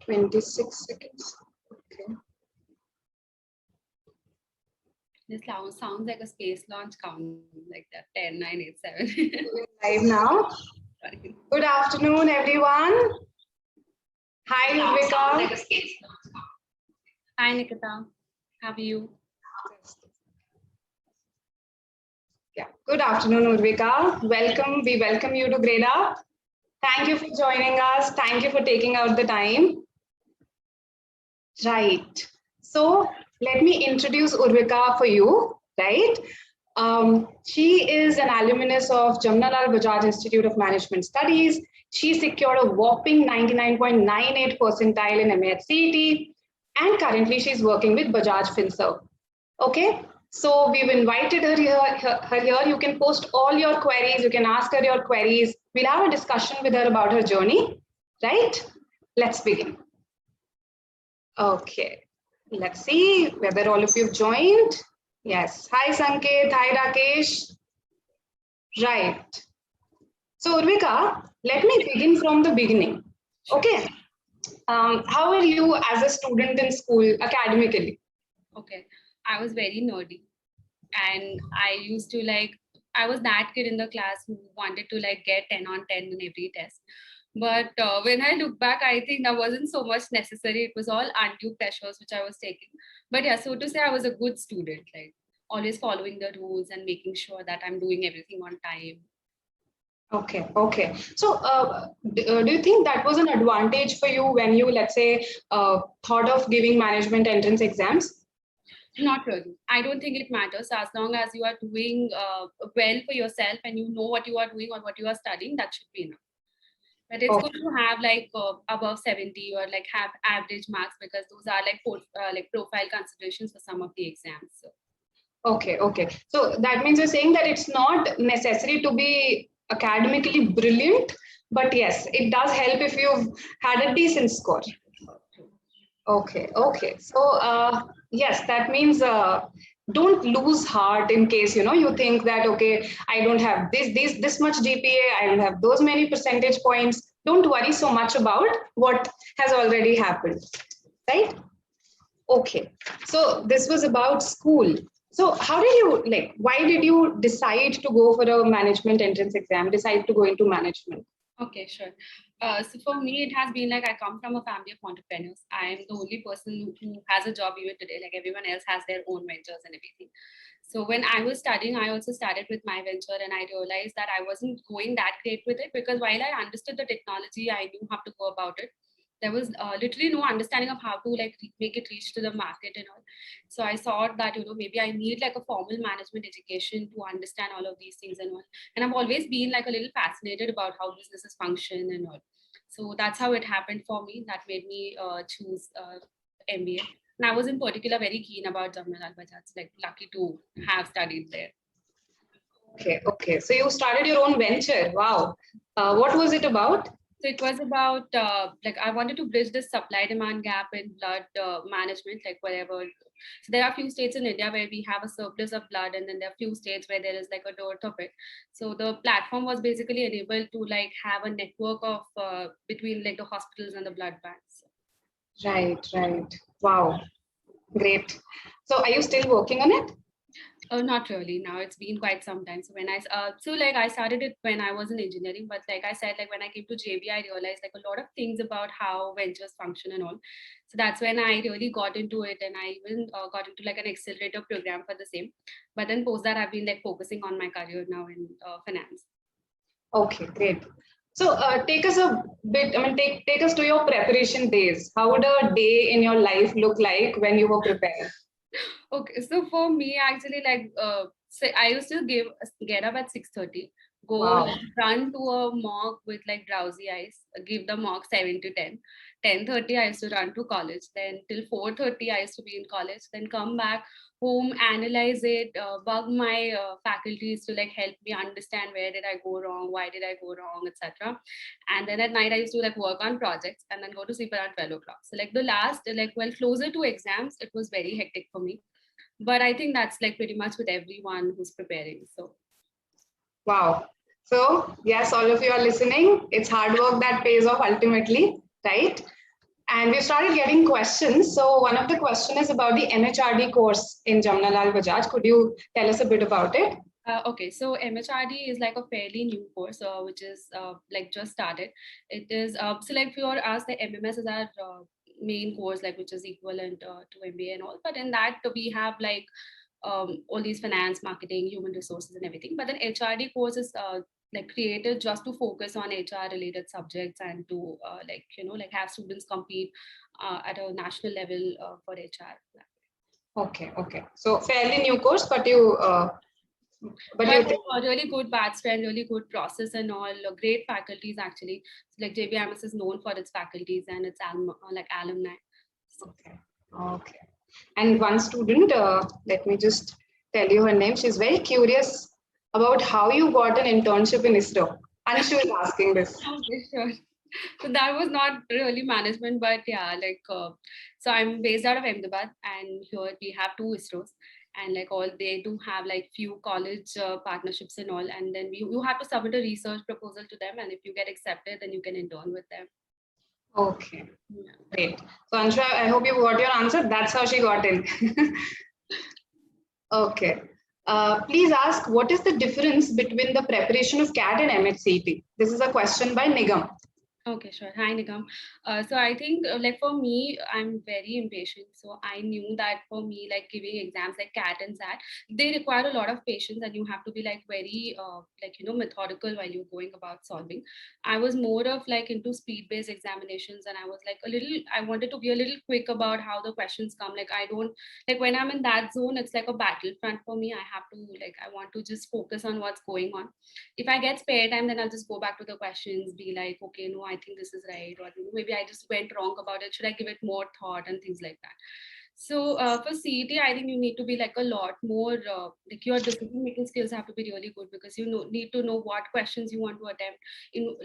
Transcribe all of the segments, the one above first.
26 seconds. Okay. This sounds like a space launch count, like that 10, 9, 8, 7. Live now. Sorry. Good afternoon, everyone. Hi, Urvika. Hi, Nikita. How are you? Yeah. Good afternoon, Urvika. Welcome. We welcome you to Grade Up. Thank you for joining us. Thank you for taking out the time. Right. So let me introduce Urvika for you, right? She is an alumnus of Jamnalal Bajaj Institute of Management Studies. She secured a whopping 99.98 percentile in MAHCET, and currently she's working with Bajaj Finserv. Okay, so we've invited her here. You can post all your queries. You can ask her your queries. We'll have a discussion with her about her journey, right? Let's begin. Okay, let's see whether all of you have joined. Yes. Hi, Sanket. Hi, Rakesh. Right. So, Urvika, let me begin from the beginning. Okay. How are you as a student in school academically? Okay. I was very nerdy. And I used to I was that kid in the class who wanted to get 10 on 10 in every test. But when I look back, I think that wasn't so much necessary. It was all undue pressures which I was taking. But yeah, so to say, I was a good student, always following the rules and making sure that I'm doing everything on time. Okay, okay. So do you think that was an advantage for you when you, let's say, thought of giving management entrance exams? Not really. I don't think it matters as long as you are doing well for yourself and you know what you are doing or what you are studying, that should be enough. But it's good to have above 70 or have average marks because those are profile considerations for some of the exams. So. Okay, okay. So that means you're saying that it's not necessary to be academically brilliant, but yes, it does help if you've had a decent score. Okay, okay. So yes, that means don't lose heart in case you think that okay, I don't have this much GPA, I don't have those many percentage points. Don't worry so much about what has already happened, right? Okay. So this was about school. So how did you why did you decide to go for a management entrance exam, decide to go into management? Okay, sure. So for me, it has been I come from a family of entrepreneurs. I am the only person who has a job even today. Everyone else has their own ventures and everything. So when I was studying, I also started with my venture and I realized that I wasn't going that great with it because while I understood the technology, I knew how to go about it. There was literally no understanding of how to make it reach to the market and all. So I thought that maybe I need a formal management education to understand all of these things and all. And I've always been a little fascinated about how businesses function and all. So that's how it happened for me. That made me choose MBA. And I was in particular very keen about Jamnalal Bajaj, lucky to have studied there. Okay, okay. So you started your own venture. Wow. What was it about? So it was about I wanted to bridge this supply demand gap in blood management, wherever. So there are a few states in India where we have a surplus of blood, and then there are a few states where there is a dearth of it. So the platform was basically enabled to have a network of between the hospitals and the blood banks. Right, right. Wow, great. So are you still working on it? Oh, not really. Now it's been quite some time. So when I started it when I was in engineering, but like I said, when I came to JB, I realized a lot of things about how ventures function and all. So that's when I really got into it, and I even got into an accelerator program for the same. But then post that, I've been focusing on my career now in finance. Okay, great. So take us a bit. I mean, take us to your preparation days. How would a day in your life look like when you were preparing? Okay, so for me, actually, so I used to get up at 6:30, go Wow. run to a mock with drowsy eyes, give the mock 7 to 10. 10:30, I used to run to college. Then till 4:30, I used to be in college. Then come back home, analyze it, bug my faculties to help me understand where did I go wrong, why did I go wrong, etc. And then at night, I used to work on projects and then go to sleep around 12 o'clock. So the last, closer to exams, it was very hectic for me. But I think that's pretty much with everyone who's preparing. So wow. So yes, all of you are listening. It's hard work that pays off ultimately, right? And we started getting questions. So one of the question is about the MHRD course in Jamnalal Bajaj. Could you tell us a bit about it? Okay, so MHRD is like a fairly new course, which is like just started. It is so like for us, the MMS is our main course, like which is equivalent to MBA and all. But in that we have like all these finance, marketing, human resources, and everything. But then HRD course is like created just to focus on HR related subjects and to like like have students compete at a national level for HR. Okay, okay. So fairly new course, but you But a really good batch and really good process and all, great faculties actually. So like JBMS is known for its faculties and its alumni. So. Okay, okay. And one student, let me just tell you her name. She's very curious about how you got an internship in ISRO. And she was asking this. Okay, sure. So that was not really management, but yeah, like so I'm based out of Ahmedabad, and here we have two ISROs, and like all they do have like few college partnerships and all, and then you have to submit a research proposal to them, and if you get accepted, then you can intern with them. Okay, yeah. Great. So Anshu, I hope you got your answer. That's how she got in. Okay. Please ask, what is the difference between the preparation of CAT and MHCET? This is a question by Nigam. Okay, sure. Hi, Nigam. So I think like for me, I'm very impatient. So I knew that for me, like giving exams like CAT and SAT, they require a lot of patience and you have to be like very like, methodical while you're going about solving. I was more of like into speed-based examinations and I was like I wanted to be a little quick about how the questions come. Like I don't, like when I'm in that zone, it's like a battlefront for me. I want to just focus on what's going on. If I get spare time, then I'll just go back to the questions, be like, okay, no, I think this is right, or maybe I just went wrong about it. Should I give it more thought and things like that? So for CET, I think you need to be like a lot more like your decision making skills have to be really good because need to know what questions you want to attempt,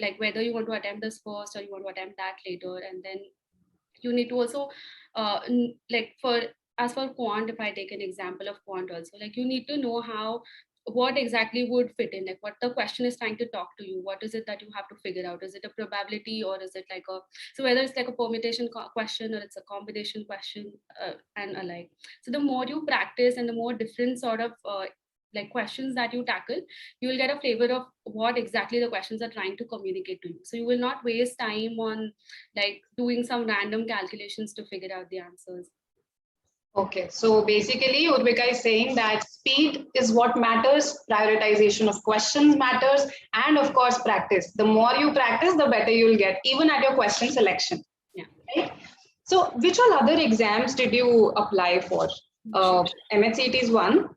like whether you want to attempt this first or you want to attempt that later, and then you need to also like for as for quant, if I take an example of quant also, like you need to know what exactly would fit in, like what the question is trying to talk to you, what is it that you have to figure out, is it a probability or is it like so whether it's like a permutation question or it's a combination question and alike. So the more you practice and the more different sort of like questions that you tackle, you will get a flavor of what exactly the questions are trying to communicate to you. So you will not waste time on like doing some random calculations to figure out the answers. Okay, so basically Urvika is saying that speed is what matters, prioritization of questions matters, and of course practice. The more you practice, the better you'll get, even at your question selection. Yeah. Right? So which all other exams did you apply for? MHCET is one.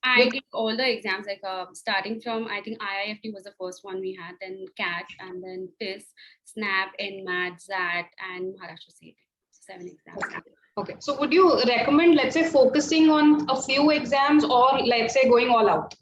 I did all the exams, like starting from, I think IIFT was the first one we had, then CAT, and then TIS, SNAP, NMAT, ZAT, and Maharashtra CET. 7 exams. Okay. So would you recommend, let's say, focusing on a few exams or let's say going all out?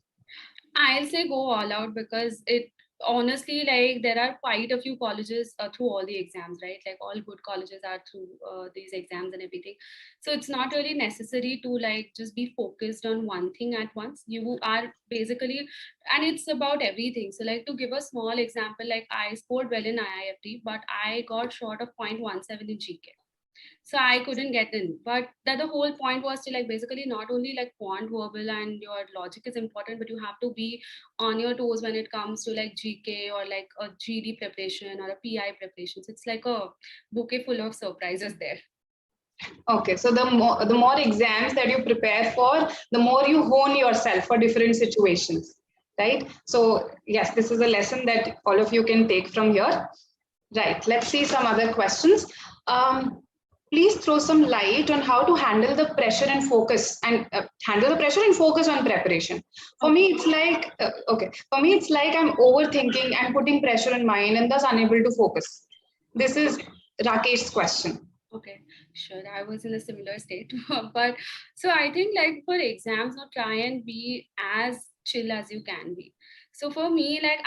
I'll say go all out because it honestly, like there are quite a few colleges through all the exams, right? Like all good colleges are through these exams and everything. So it's not really necessary to like just be focused on one thing at once. You are basically, and it's about everything. So like to give a small example, like I scored well in IIFT, but I got short of 0.17 in GK. So I couldn't get in. But that the whole point was to like basically not only like quant verbal and your logic is important, but you have to be on your toes when it comes to like GK or like a GD preparation or a PI preparation. So it's like a bouquet full of surprises there. Okay, so the more exams that you prepare for, the more you hone yourself for different situations, right? So yes, this is a lesson that all of you can take from here. Right, let's see some other questions. Please throw some light on how to handle the pressure and focus on preparation. For me, it's like, for me, it's like I'm overthinking and putting pressure on mind and thus unable to focus. This is Rakesh's question. Okay, sure. I was in a similar state. But so I think like for exams, now try and be as chill as you can be. So for me, like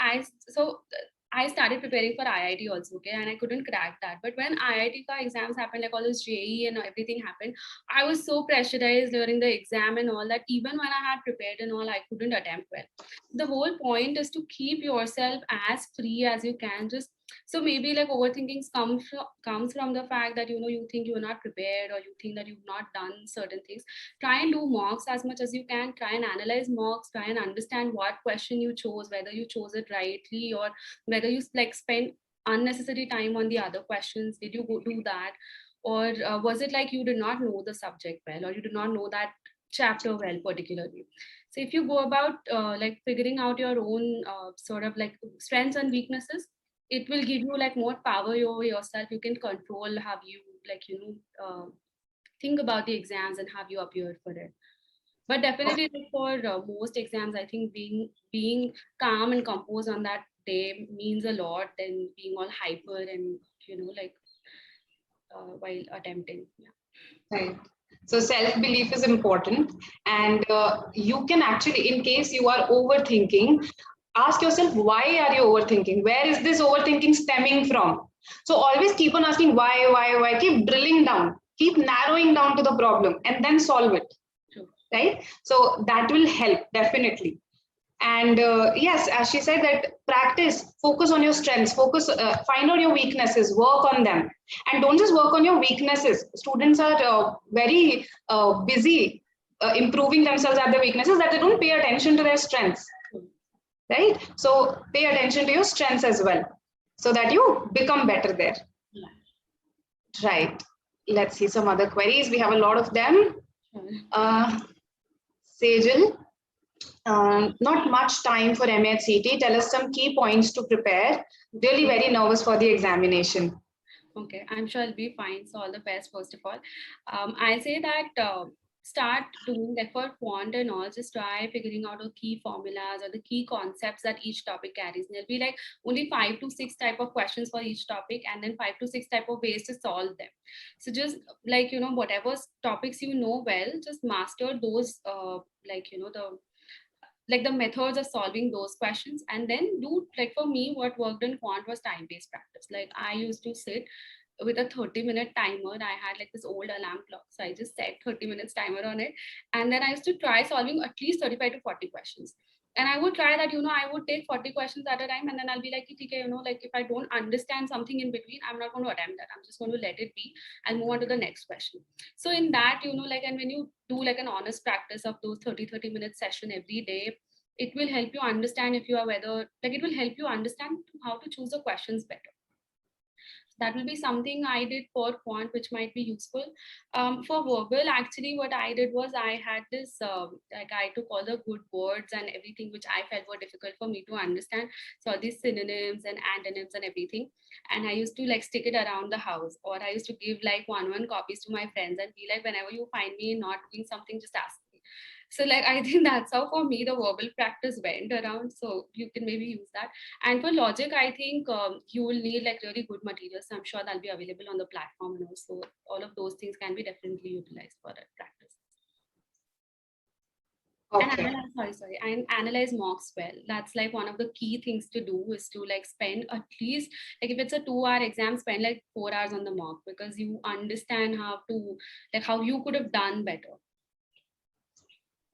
I started preparing for IIT also, okay, and I couldn't crack that. But when IIT exams happened, like all this JEE and everything happened, I was so pressurized during the exam and all that even when I had prepared and all, I couldn't attempt well. The whole point is to keep yourself as free as you can. Just So maybe like overthinking comes from the fact that you think you're not prepared, or you think that you've not done certain things. Try and do mocks as much as you can. Try and analyze mocks. Try and understand what question you chose, whether you chose it rightly, or whether you like spend unnecessary time on the other questions. Did you go do that, or was it like you did not know the subject well, or you did not know that chapter well particularly? So if you go about like figuring out your own sort of like strengths and weaknesses, it will give you like more power over yourself. You can control how you like think about the exams and how you appear for it. But definitely like, for most exams, I think being calm and composed on that day means a lot than being all hyper and like while attempting. Yeah. Right. So self-belief is important, and you can actually, in case you are overthinking, ask yourself, why are you overthinking? Where is this overthinking stemming from? So always keep on asking why. Keep drilling down, keep narrowing down to the problem, and then solve it. True. Right. So that will help definitely. And yes, as she said, that practice, focus on your strengths, find out your weaknesses, work on them, and don't just work on your weaknesses. Students are very busy improving themselves at their weaknesses, that they don't pay attention to their strengths, right? So pay attention to your strengths as well, so that you become better there. Yeah. Right. Let's see some other queries. We have a lot of them. Sejal, not much time for MHCT. Tell us some key points to prepare. Really very nervous for the examination. Okay, I'm sure I'll be fine. So all the best, first of all. I say that start doing like for quant and all, just try figuring out the key formulas or the key concepts that each topic carries. And there'll be like only 5 to 6 type of questions for each topic, and then 5 to 6 type of ways to solve them. So just like, whatever topics well, just master those, the methods of solving those questions, and then do, like, for me what worked in quant was time-based practice. Like I used to sit with a 30-minute timer. I had like this old alarm clock, so I just set 30 minutes timer on it, and then I used to try solving at least 35 to 40 questions. And I would try that, I would take 40 questions at a time, and then I'll be like, okay, like if I don't understand something in between, I'm not going to attempt that. I'm just going to let it be and move on to the next question. So in that, like, and when you do like an honest practice of those 30 minute session every day, it will help you understand if you are it will help you understand how to choose the questions better. That will be something I did for quant, which might be useful. For verbal, actually, what I did was I had this, like I took all the good words and everything which I felt were difficult for me to understand. So these synonyms and antonyms and everything. And I used to like stick it around the house, or I used to give like one copies to my friends and be like, whenever you find me not doing something, just ask me. So like I think that's how for me the verbal practice went around. So you can maybe use that. And for logic, I think you will need like really good materials. I'm sure that'll be available on the platform, and also all of those things can be definitely utilized for that practice. Okay. And analyze mocks well. That's like one of the key things to do, is to like spend at least, like if it's a 2-hour exam, spend like 4 hours on the mock, because you understand how you could have done better.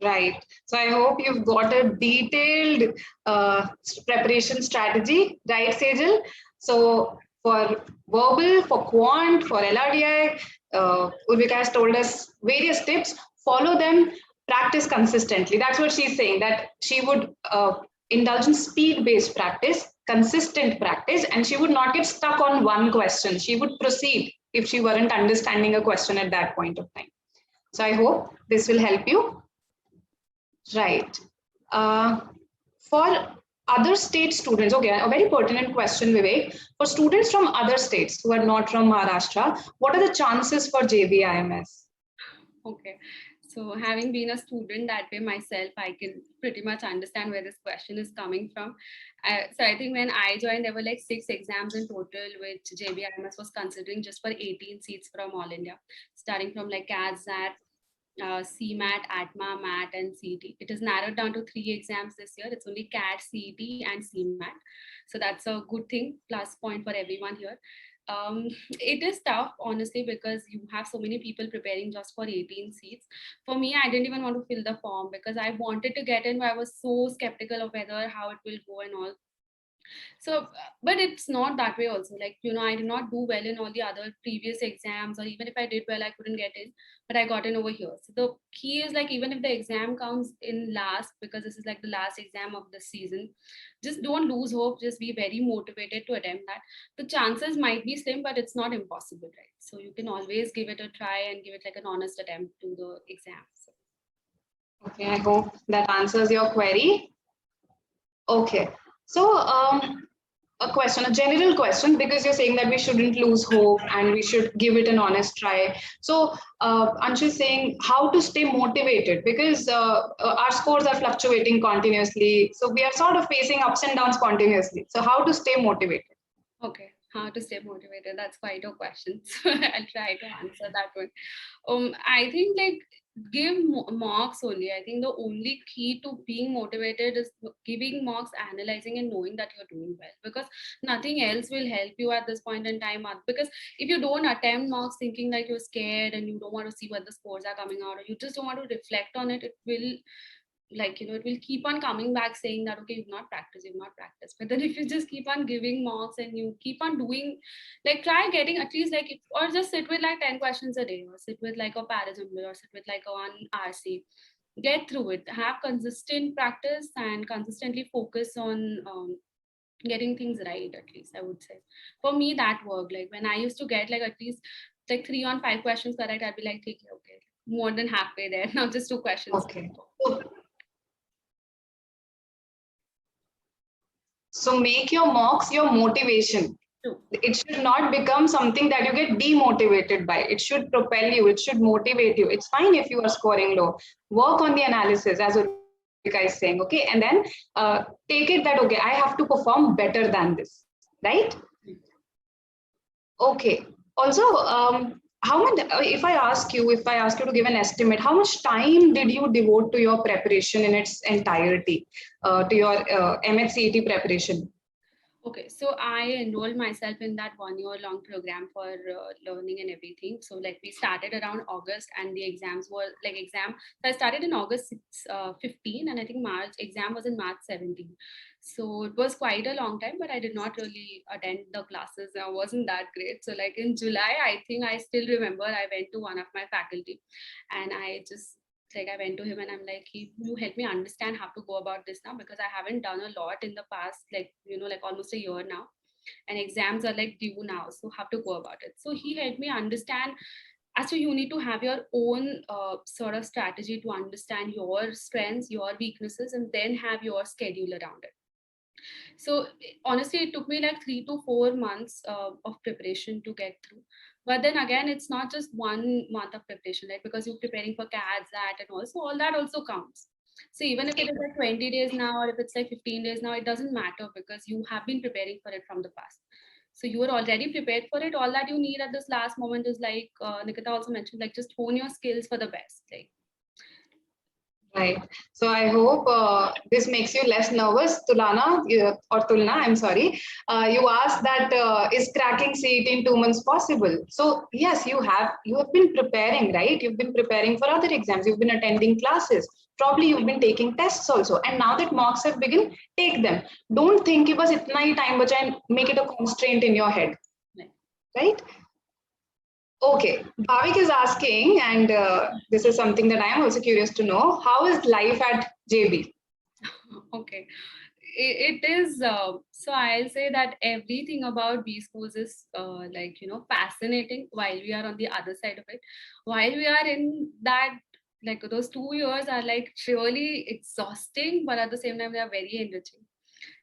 Right. So I hope you've got a detailed preparation strategy, right, Sejal? So for verbal, for quant, for LRDI, Urvika has told us various tips. Follow them, practice consistently. That's what she's saying, that she would indulge in speed-based practice, consistent practice, and she would not get stuck on one question. She would proceed if she weren't understanding a question at that point of time. So I hope this will help you. Right. For other state students, okay, a very pertinent question, Vivek. For students from other states who are not from Maharashtra, what are the chances for JBIMS? Okay. So having been a student that way myself, I can pretty much understand where this question is coming from. So I think when I joined, there were like 6 exams in total, which JBIMS was considering just for 18 seats from all India, starting from like CAT, ZAT, CMAT, ATMA, MAT, and CET. It is narrowed down to 3 exams this year. It's only CAT, CET, and CMAT. So that's a good thing, plus point for everyone here. It is tough, honestly, because you have so many people preparing just for 18 seats. For me, I didn't even want to fill the form because I wanted to get in, but I was so skeptical of how it will go and all. So, but it's not that way also. Like, I did not do well in all the other previous exams, or even if I did well, I couldn't get in, but I got in over here. So the key is like, even if the exam comes in last, because this is like the last exam of the season, just don't lose hope. Just be very motivated to attempt that. The chances might be slim, but it's not impossible, right? So you can always give it a try and give it like an honest attempt to the exam. So. Okay, I hope that answers your query. Okay, so a general question, because you're saying that we shouldn't lose hope and we should give it an honest try. So Anshu's saying how to stay motivated, because our scores are fluctuating continuously. So we are sort of facing ups and downs continuously. So how to stay motivated? Okay, how to stay motivated? That's quite a question. So I'll try to answer that one. I think like give marks only. I think the only key to being motivated is giving marks, analyzing and knowing that you're doing well, because nothing else will help you at this point in time. Because if you don't attempt marks thinking like you're scared and you don't want to see what the scores are coming out, or you just don't want to reflect on it, it will like it will keep on coming back saying that okay, you've not practiced. But then if you just keep on giving marks and you keep on doing, like try getting at least like or just sit with like 10 questions a day, or sit with like a Paris or sit with like a one RC, get through it, have consistent practice and consistently focus on getting things right. At least I would say for me that worked. Like when I used to get like at least like 3 on 5 questions correct, I'd be like okay, more than halfway there. Now just 2 questions. Okay. So make your mocks your motivation. True. It should not become something that you get demotivated by. It should propel you. It should motivate you. It's fine if you are scoring low. Work on the analysis, as Ulrika is saying, okay? And then take it that, okay, I have to perform better than this, right? Okay. Also, how much, if I ask you to give an estimate, how much time did you devote to your preparation in its entirety, to your MHCET preparation? Okay, so I enrolled myself in that 1 year long program for learning and everything. So like we started around August and the exams were like exam. So I started in August 15 and I think March exam was in March 17. So it was quite a long time, but I did not really attend the classes. I wasn't that great. So like in July, I think I still remember I went to one of my faculty and I just like I went to him and I'm like, you help me understand how to go about this now, because I haven't done a lot in the past, like like almost a year now, and exams are like due now, so how to go about it. So he helped me understand as to you need to have your own sort of strategy to understand your strengths, your weaknesses, and then have your schedule around it. So honestly, it took me like 3 to 4 months of preparation to get through. But then again, it's not just 1 month of preparation, right? Because you're preparing for CADS, that, and also all that also counts. So even if it is like 20 days now, or if it's like 15 days now, it doesn't matter because you have been preparing for it from the past. So you are already prepared for it. All that you need at this last moment is like Nikita also mentioned, like just hone your skills for the best. Like Right. So I hope this makes you less nervous, or Tulna, I'm sorry. You asked that is cracking CET in 2 months possible? So yes, you have been preparing, right? You've been preparing for other exams. You've been attending classes. Probably you've been taking tests also. And now that mocks have begun, take them. Don't think it was itna hi time bacha and make it a constraint in your head, right? Okay, Bhavik is asking, and this is something that I am also curious to know. How is life at JB? okay, it is so I'll say that everything about B schools is like fascinating while we are on the other side of it. While we are in that, like those 2 years are like really exhausting, but at the same time they are very enriching.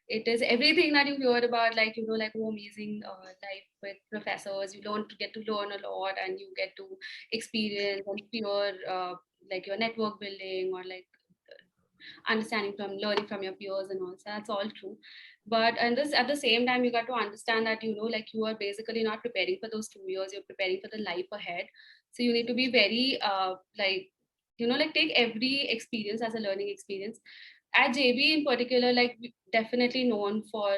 It is everything that you hear about, like like amazing life with professors. You get to learn a lot, and you get to experience and peer like your network building, or like understanding from learning from your peers and all. So that's all true. But and this at the same time, you got to understand that like you are basically not preparing for those 2 years. You're preparing for the life ahead. So you need to be very like like take every experience as a learning experience. At JB in particular, like definitely known for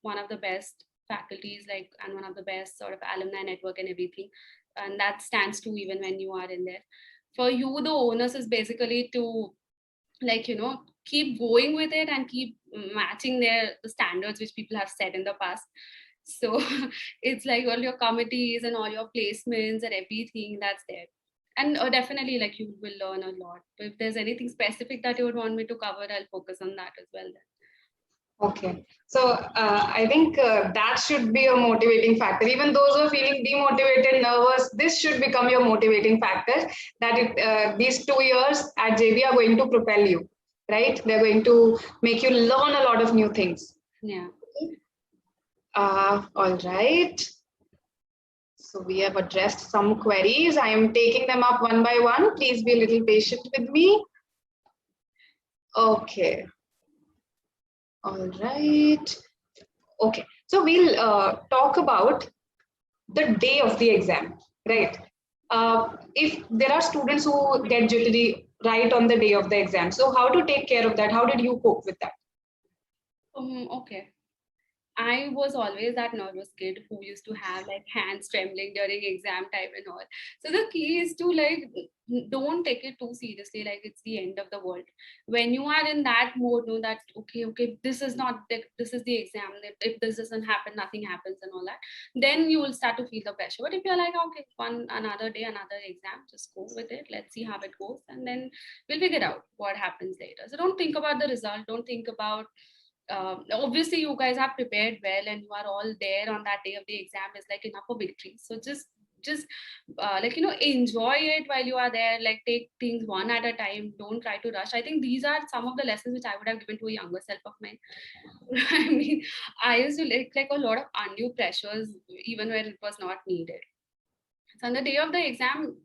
one of the best faculties, like, and one of the best sort of alumni network and everything, and that stands true even when you are in there. For you, the onus is basically to, like keep going with it and keep matching the standards which people have set in the past. So it's like all your committees and all your placements and everything that's there. And definitely, like, you will learn a lot. If there's anything specific that you would want me to cover, I'll focus on that as well then. Okay, so I think that should be a motivating factor. Even those who are feeling demotivated, nervous, this should become your motivating factor. That these 2 years at JB are going to propel you, right? They're going to make you learn a lot of new things. Yeah. All right. So we have addressed some queries. I am taking them up one by one. Please be a little patient with me. Okay. All right. Okay. So we'll talk about the day of the exam, right? If there are students who get jittery right on the day of the exam, so how to take care of that? How did you cope with that? Okay. I was always that nervous kid who used to have like hands trembling during exam time and all. So the key is to like don't take it too seriously, like it's the end of the world. When you are in that mode, know that okay, this is not this is the exam. If this doesn't happen, nothing happens and all that. Then you will start to feel the pressure. But if you're like, okay, another day, another exam, just go with it. Let's see how it goes, and then we'll figure out what happens later. So don't think about the result. Don't think about obviously you guys have prepared well and you are all there on that day of the exam is like enough for victory. So just like enjoy it while you are there, like take things one at a time, don't try to rush. I think these are some of the lessons which I would have given to a younger self of mine. I mean, I used to like a lot of undue pressures even when it was not needed. So on the day of the exam,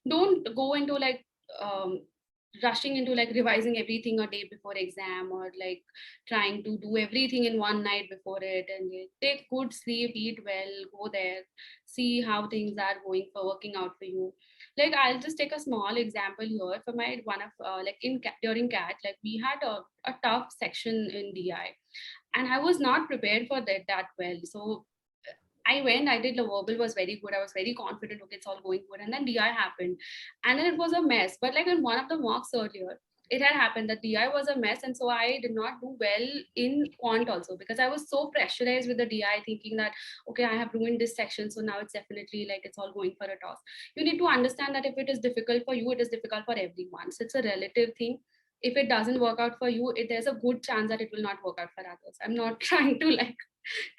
don't go into like rushing into like revising everything a day before exam, or like trying to do everything in one night before it. And take good sleep, eat well, go there, see how things are going for working out for you. Like I'll just take a small example here for my one of like during CAT, like we had a tough section in DI, and I was not prepared for that well. So I went, I did the verbal was very good. I was very confident, okay, it's all going good. And then DI happened. And then it was a mess. But like in one of the mocks earlier, it had happened that DI was a mess. And so I did not do well in quant also, because I was so pressurized with the DI thinking that, okay, I have ruined this section. So now it's definitely like it's all going for a toss. You need to understand that if it is difficult for you, it is difficult for everyone. So it's a relative thing. If it doesn't work out for you, there's a good chance that it will not work out for others. I'm not trying to like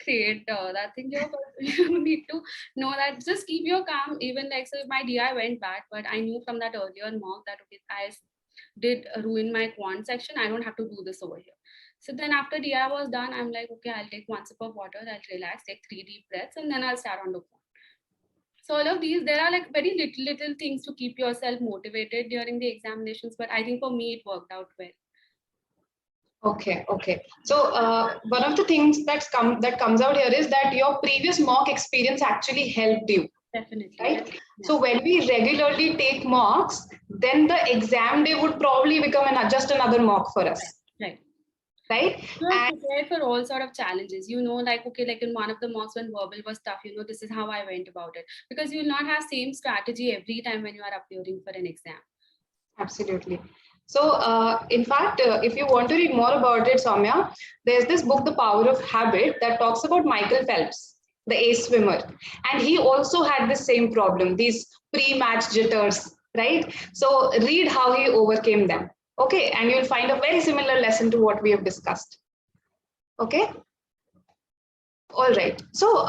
create that thing here, but you need to know that just keep your calm. Even like, so my DI went bad, but I knew from that earlier mock that okay, I did ruin my quant section, I don't have to do this over here. So then after DI was done, I'm like, okay, I'll take one sip of water, I'll relax, take 3 deep breaths, and then I'll start on the quant. So all of these, there are like very little things to keep yourself motivated during the examinations, but I think for me it worked out well. Okay. So one of the things that comes out here is that your previous mock experience actually helped you. Definitely. Right. Yeah. So when we regularly take mocks, then the exam day would probably become just another mock for us. Right. You are prepared for all sort of challenges. Like, okay, like in one of the mocks when verbal was tough, this is how I went about it. Because you will not have same strategy every time when you are appearing for an exam. Absolutely. So, in fact, if you want to read more about it, Soumya, there's this book, The Power of Habit, that talks about Michael Phelps, the ace swimmer. And he also had the same problem, these pre-match jitters, right? So read how he overcame them. Okay, and you'll find a very similar lesson to what we have discussed. Okay. All right. So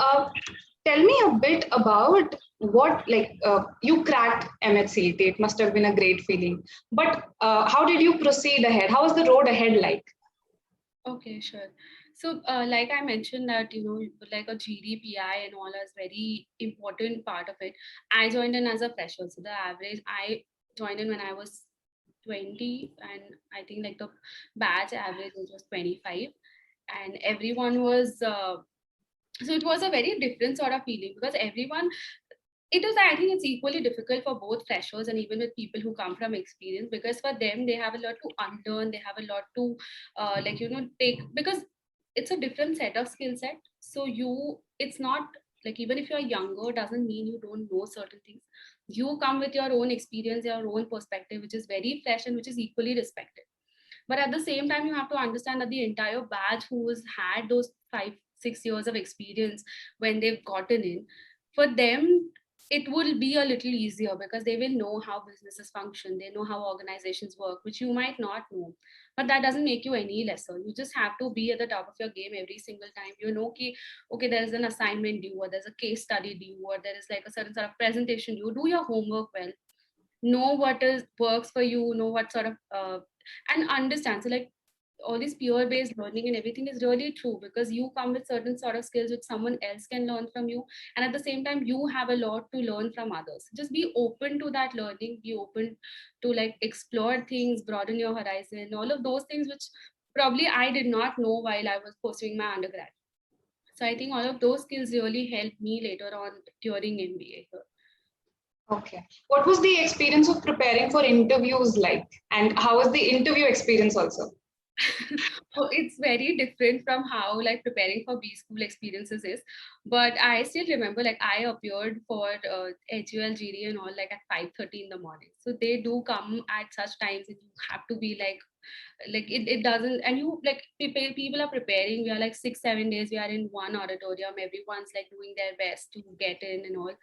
tell me a bit about what, like, you cracked MHCET. It must have been a great feeling. But how did you proceed ahead? How was the road ahead like? Okay, sure. So, like I mentioned that, like a GDPI and all is very important part of it. I joined in as a fresher. So the average, I joined in when I was 20, and I think like the batch average was 25, and everyone was so it was a very different sort of feeling, because everyone, I think it's equally difficult for both freshers and even with people who come from experience, because for them they have a lot to unlearn, they have a lot to take, because it's a different set of skill set. So it's not like, even if you're younger doesn't mean you don't know certain things. You come with your own experience, your own perspective, which is very fresh and which is equally respected. But at the same time, you have to understand that the entire batch who has had those 5-6 years of experience when they've gotten in, for them, it will be a little easier because they will know how businesses function. They know how organizations work, which you might not know. But that doesn't make you any lesser. You just have to be at the top of your game every single time. You know, okay, there's an assignment due, or there's a case study due, or there is like a certain sort of presentation due. Do your homework well. Know what is works for you. Know what sort of and understand. So like all this peer based learning and everything is really true, because you come with certain sort of skills which someone else can learn from you, and at the same time you have a lot to learn from others. Just be open to that learning, be open to like explore things, broaden your horizon, all of those things which probably I did not know while I was pursuing my undergrad. So I think all of those skills really helped me later on during MBA here. Okay. What was the experience of preparing for interviews like? And how was the interview experience also? So it's very different from how like preparing for B school experiences is. But I still remember like I appeared for HUL GD and all like at 5:30 in the morning. So they do come at such times and you have to be like it doesn't, and you like people are preparing. We are like 6-7 days, we are in one auditorium, everyone's like doing their best to get in and all.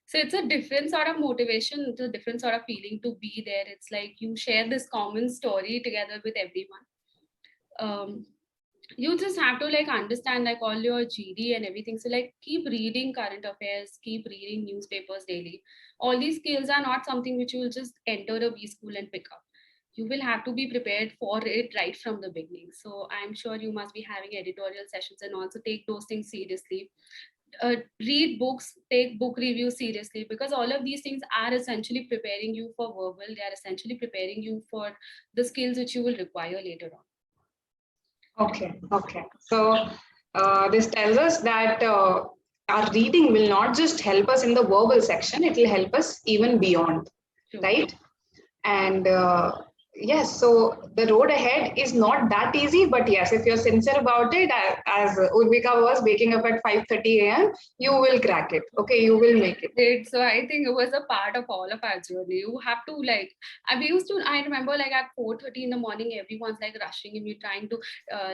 So it's a different sort of motivation, it's a different sort of feeling to be there. It's like you share this common story together with everyone. You just have to like understand like all your GD and everything. So like keep reading current affairs, keep reading newspapers daily. All these skills are not something which you will just enter a B school and pick up. You will have to be prepared for it right from the beginning. So I'm sure you must be having editorial sessions and also take those things seriously. Read books, take book reviews seriously, because all of these things are essentially preparing you for verbal. They are essentially preparing you for the skills which you will require later on. Okay, okay. So this tells us that our reading will not just help us in the verbal section, it will help us even beyond, True. right? And yes, so the road ahead is not that easy, but yes, if you're sincere about it, as Urvika was waking up at 5:30 a.m., you will crack it. Okay, you will make it. So I think it was a part of all of our journey. You have to like, I remember like at 4:30 in the morning, everyone's like rushing and we're trying to,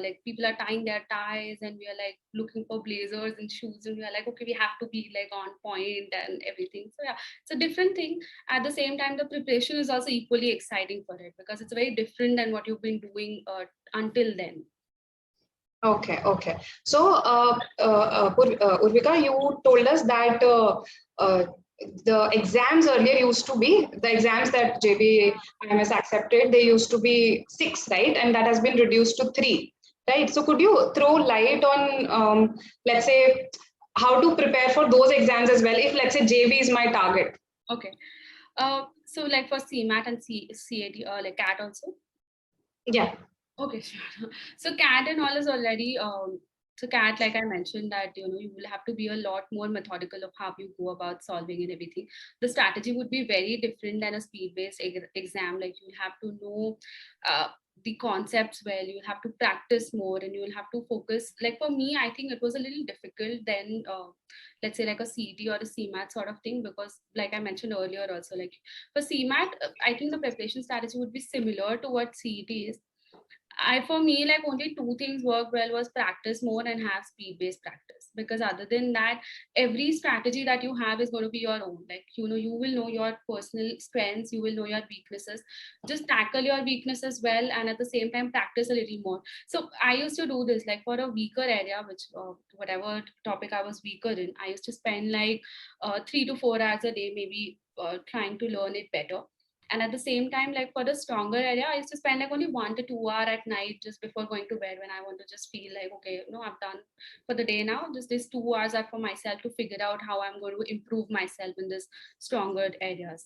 like people are tying their ties and we are like looking for blazers and shoes and we are like, okay, we have to be like on point and everything. So yeah, it's a different thing. At the same time, the preparation is also equally exciting for it because it's very different than what you've been doing until then. Okay, okay. So, Urvika, you told us that the exams earlier used to be, the exams that JB IMS accepted, they used to be 6, right? And that has been reduced to 3, right? So could you throw light on, let's say, how to prepare for those exams as well, if let's say JB is my target? Okay. So like for CMAT and CAT, like CAT also? Yeah. Okay, sure. So CAT and all is already, so CAT, like I mentioned that, you know, you will have to be a lot more methodical of how you go about solving and everything. The strategy would be very different than a speed-based exam. Like you'll have to know the concepts well, you'll have to practice more and you'll have to focus. Like for me, I think it was a little difficult than, let's say like a CET or a CMAT sort of thing, because like I mentioned earlier also, like for CMAT, I think the preparation strategy would be similar to what CET is. For me, like only 2 things work well was practice more and have speed-based practice. Because other than that, every strategy that you have is going to be your own. Like, you know, you will know your personal strengths, you will know your weaknesses. Just tackle your weaknesses well and at the same time practice a little more. So I used to do this like for a weaker area, which whatever topic I was weaker in, I used to spend like 3 to 4 hours a day, maybe trying to learn it better. And at the same time, like for the stronger area, I used to spend like only 1 to 2 hours at night just before going to bed, when I want to just feel like, okay, no, I've done for the day now. Just these 2 hours are for myself to figure out how I'm going to improve myself in this stronger areas.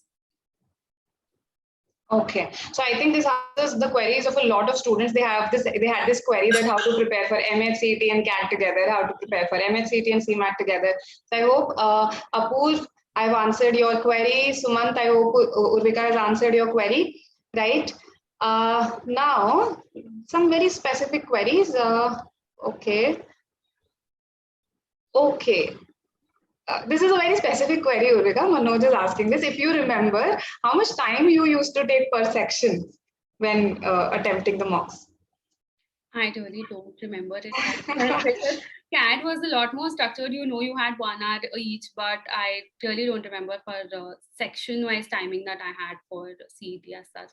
Okay, so I think this answers the queries of a lot of students. They had this query that how to prepare for MHCT and CAT together, how to prepare for MHCT and CMAT together. So I hope Apurv, I've answered your query. Sumant, I hope Urvika has answered your query, right? Now, some very specific queries. Okay. Okay. This is a very specific query, Urvika. Manoj is asking this. If you remember, how much time you used to take per section? when attempting the mocks? I really don't remember it because CAT was a lot more structured. You had 1 hour each, but I really don't remember for section-wise timing that I had for CET as such.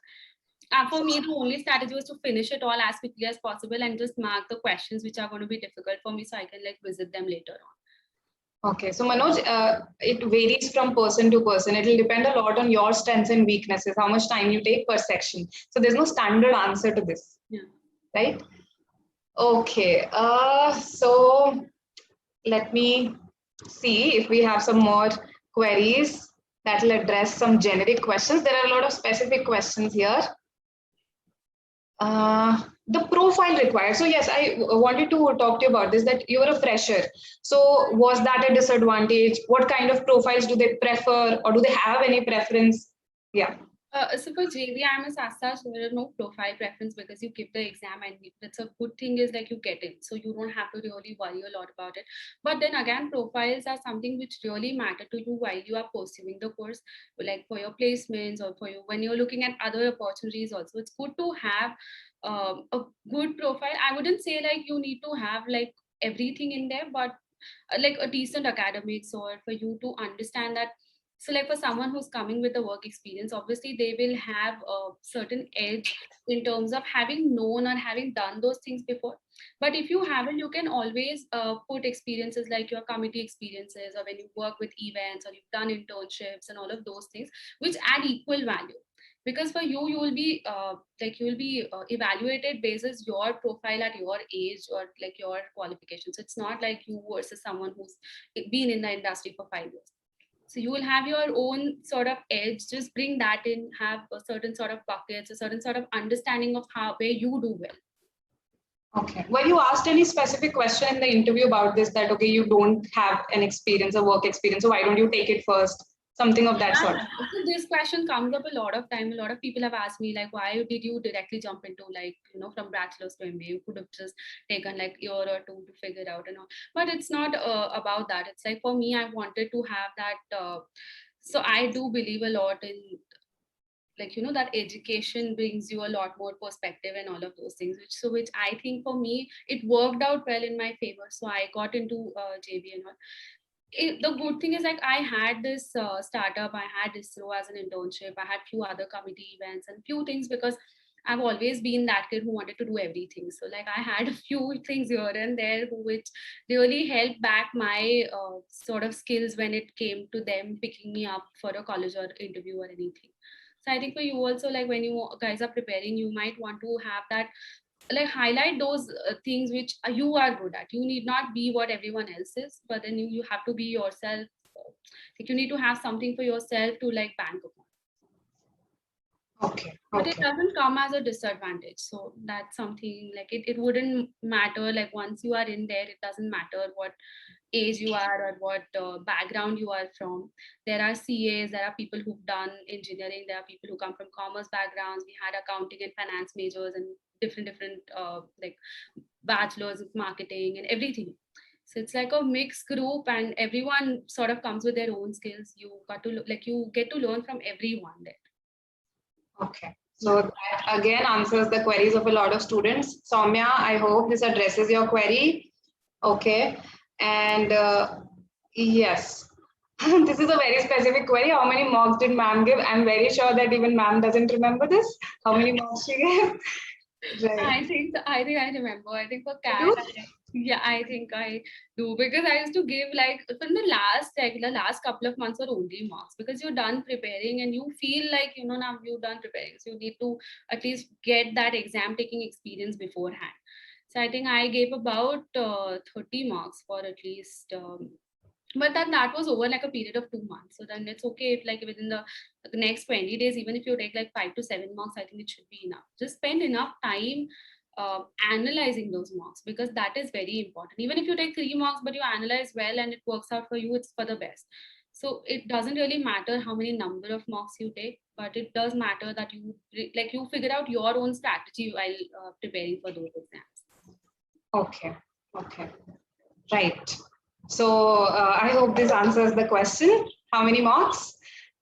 For me, the only strategy was to finish it all as quickly as possible and just mark the questions which are going to be difficult for me so I can like visit them later on. Okay, so Manoj, it varies from person to person. It will depend a lot on your strengths and weaknesses, how much time you take per section. So there's no standard answer to this, right? Okay, so let me see if we have some more queries that will address some generic questions. There are a lot of specific questions here. The profile required. So yes, I wanted to talk to you about this, that you're a fresher. So was that a disadvantage? What kind of profiles do they prefer, or do they have any preference? Yeah. So for JV, I'm a SASA, so there is no profile preference because you give the exam and it's a good thing is like you get it. So you don't have to really worry a lot about it. But then again, profiles are something which really matter to you while you are pursuing the course, like for your placements or for you when you're looking at other opportunities also. It's good to have a good profile. I wouldn't say like you need to have like everything in there, but like a decent academics or for you to understand that. So like for someone who's coming with a work experience, obviously they will have a certain edge in terms of having known or having done those things before. But if you haven't, you can always put experiences like your committee experiences or when you work with events or you've done internships and all of those things, which add equal value. Because for you, you will be evaluated basis your profile at your age or like your qualifications. So it's not like you versus someone who's been in the industry for 5 years. So you will have your own sort of edge, just bring that in, have a certain sort of buckets, a certain sort of understanding of where you do well. Okay. Were you asked any specific question in the interview about this, that, okay, you don't have an experience, a work experience, so why don't you take it first? Something of that sort. So this question comes up a lot of time. A lot of people have asked me like, why did you directly jump into like, from bachelor's to MBA? You could have just taken like a year or two to figure it out and all. But it's not about that. It's like for me, I wanted to have that. So I do believe a lot in like that education brings you a lot more perspective and all of those things, which I think for me it worked out well in my favor. So I got into JB and all. The good thing is like I had this startup, I had ISRO as an internship, I had few other committee events and few things because I've always been that kid who wanted to do everything. So like I had a few things here and there which really helped back my sort of skills when it came to them picking me up for a college or interview or anything. So I think for you also, like when you guys are preparing, you might want to have that, like highlight those things which you are good at. You need not be what everyone else is, but then you have to be yourself. Like you need to have something for yourself to like bank upon. Okay. But it doesn't come as a disadvantage. So that's something like it wouldn't matter. Like once you are in there, it doesn't matter what age you are or what background you are from. There are CAs, there are people who've done engineering, there are people who come from commerce backgrounds. We had accounting and finance majors and different like bachelors of marketing and everything. So it's like a mixed group and everyone sort of comes with their own skills. You got to you get to learn from everyone there. Okay. So that again answers the queries of a lot of students. Soumya, I hope this addresses your query. Okay. And yes, this is a very specific query. How many marks did ma'am give? I'm very sure that even ma'am doesn't remember this. How many marks she gave? Right. I think I remember. I think for CAT, yeah, I think I do because I used to give like from the last couple of months were only marks because you're done preparing and you feel like now you're done preparing, so you need to at least get that exam taking experience beforehand. So I think I gave about 30 marks for at least. But then that was over like a period of 2 months. So then it's okay if like within the next 20 days, even if you take like 5 to 7 marks, I think it should be enough. Just spend enough time analyzing those marks because that is very important. Even if you take 3 marks, but you analyze well and it works out for you, it's for the best. So it doesn't really matter how many number of marks you take, but it does matter that you figure out your own strategy while preparing for those exams. Okay. Okay. Right. So I hope this answers the question. How many marks?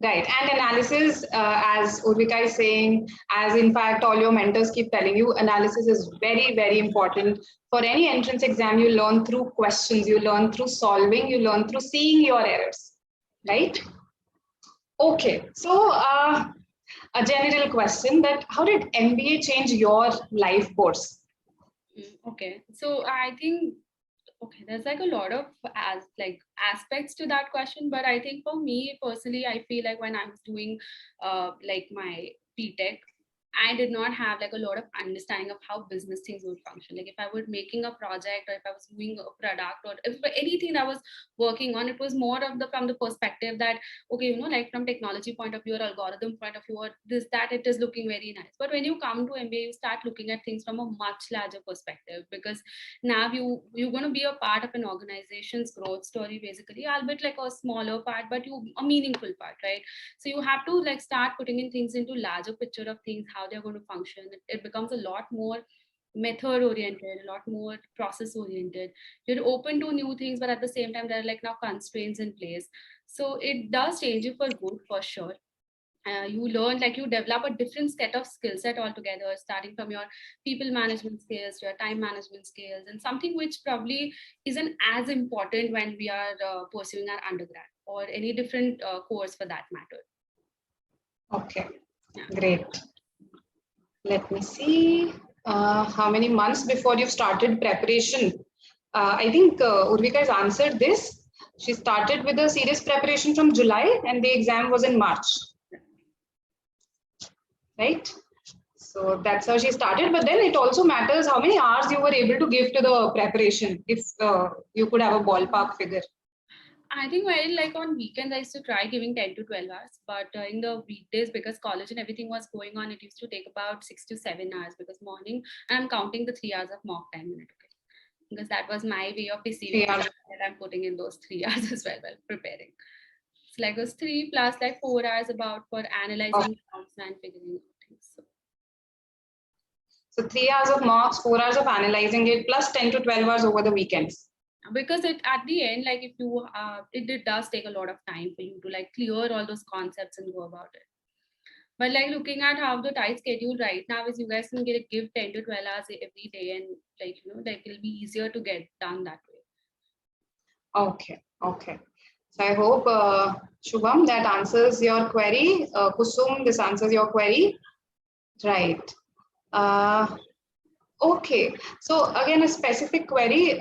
Right. And analysis, as Urvika is saying, as in fact, all your mentors keep telling you, analysis is very, very important. For any entrance exam, you learn through questions, you learn through solving, you learn through seeing your errors. Right? Okay. So, a general question that how did MBA change your life course? Okay. So I think there's like a lot of aspects to that question, but I think for me personally, I feel like when I was doing like my BTech, I did not have like a lot of understanding of how business things would function. Like if I was making a project or if I was doing a product or if anything I was working on, it was more of the from the perspective that okay, you know, like from technology point of view or algorithm point of view or this that it is looking very nice. But when you come to MBA, you start looking at things from a much larger perspective because now you're going to be a part of an organization's growth story basically, albeit like a smaller part but you a meaningful part, right? So you have to like start putting in things into larger picture of things, how they're going to function. It becomes a lot more method oriented, a lot more process oriented. You're open to new things, but at the same time there are like now constraints in place. So it does change you for good for sure. You learn like you develop a different set of skill set altogether, starting from your people management skills, your time management skills, and something which probably isn't as important when we are pursuing our undergrad or any different course for that matter. Okay, great. Let me see. How many months before you started preparation? I think Urvika has answered this. She started with a serious preparation from July and the exam was in March. Right? So that's how she started. But then it also matters how many hours you were able to give to the preparation, if you could have a ballpark figure. I think while like on weekends, I used to try giving 10 to 12 hours, but in the weekdays, because college and everything was going on, it used to take about 6 to 7 hours because morning, and I'm counting the 3 hours of mock time in it, okay? Because that was my way of deceiving myself that I'm putting in those 3 hours as well while preparing. It's like those 3 plus like 4 hours about for analyzing counts and figuring out things. So 3 hours of mocks, 4 hours of analyzing it, plus 10 to 12 hours over the weekends. Because it at the end, like if you it does take a lot of time for you to like clear all those concepts and go about it. But like looking at how the tight schedule right now is, you guys can give 10 to 12 hours every day, and like you know, like it'll be easier to get done that way. Okay, okay. So I hope Shubham, that answers your query. Kusum, this answers your query. Right. Okay, so again, a specific query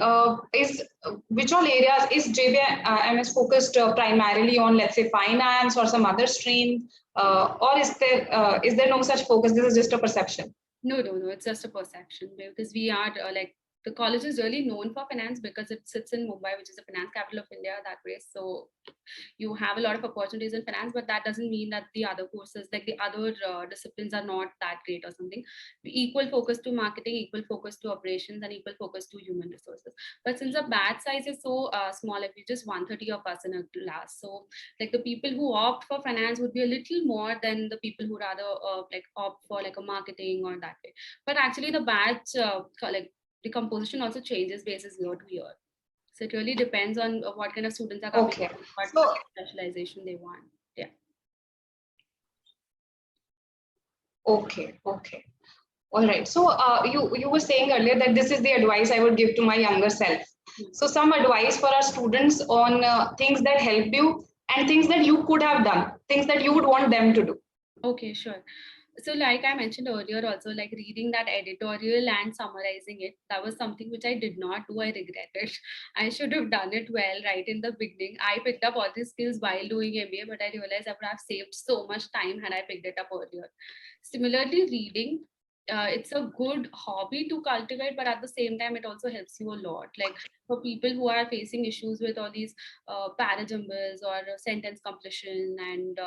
is which all areas is JBMS focused primarily on, let's say, finance or some other stream, or is there no such focus? This is just a perception. No, it's just a perception because we are like the college is really known for finance because it sits in Mumbai, which is the finance capital of India that way. So you have a lot of opportunities in finance, but that doesn't mean that the other courses, like the other disciplines are not that great or something. Equal focus to marketing, equal focus to operations, and equal focus to human resources. But since the batch size is so small, like we're just 130 of us in a class, so like the people who opt for finance would be a little more than the people who rather like opt for like a marketing or that way. But actually the batch like the composition also changes basis year to year. So it really depends on what kind of students are coming, okay, what specialization they want. Yeah. Okay, okay. All right. So you were saying earlier that this is the advice I would give to my younger self. So some advice for our students on things that help you and things that you could have done, things that you would want them to do. Okay, sure. So like I mentioned earlier also, like reading that editorial and summarizing it, that was something which I did not do. I regret it. I should have done it well right in the beginning. I picked up all these skills while doing MBA, but I realized I would have saved so much time had I picked it up earlier. Similarly, reading, it's a good hobby to cultivate, but at the same time, it also helps you a lot. Like for people who are facing issues with all these parajumbles or sentence completion and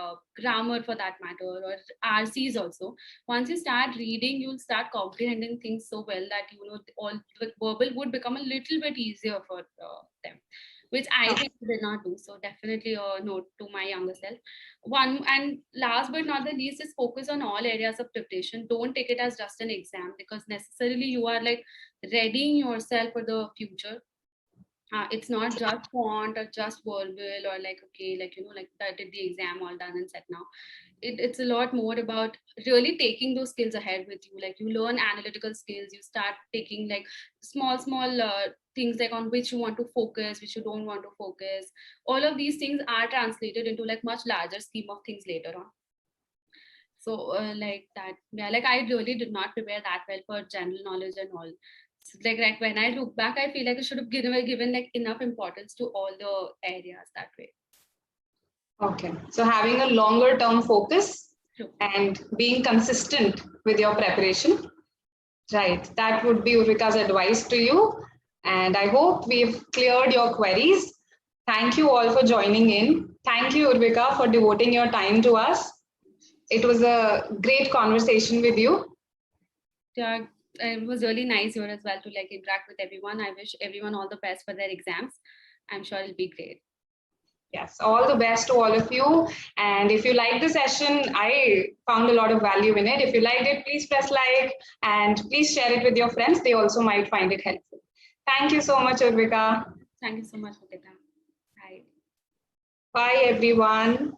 grammar for that matter, or RCs also. Once you start reading, you'll start comprehending things so well that you know all the verbal would become a little bit easier for them, which I think did not do. So definitely a note to my younger self. One and last but not the least is focus on all areas of preparation. Don't take it as just an exam because necessarily you are like readying yourself for the future. It's not just font or just verbal or like, okay, like, like I did the exam all done and set now. It's a lot more about really taking those skills ahead with you. Like you learn analytical skills, you start taking like small things like on which you want to focus, which you don't want to focus. All of these things are translated into like much larger scheme of things later on. So like that, yeah, like I really did not prepare that well for general knowledge and all. So, like when I look back, I feel like I should have given like enough importance to all the areas that way. Okay, so having a longer term focus True. and being consistent with your preparation, right? That would be Urvika's advice to you. And I hope we've cleared your queries. Thank you all for joining in. Thank you, Urvika, for devoting your time to us. It was a great conversation with you. Yeah, it was really nice here as well to like interact with everyone. I wish everyone all the best for their exams. I'm sure it'll be great. Yes, all the best to all of you. And if you like the session, I found a lot of value in it. If you liked it, please press like and please share it with your friends. They also might find it helpful. Thank you so much, Urvika. Thank you so much, Mukita. Bye. Bye, everyone.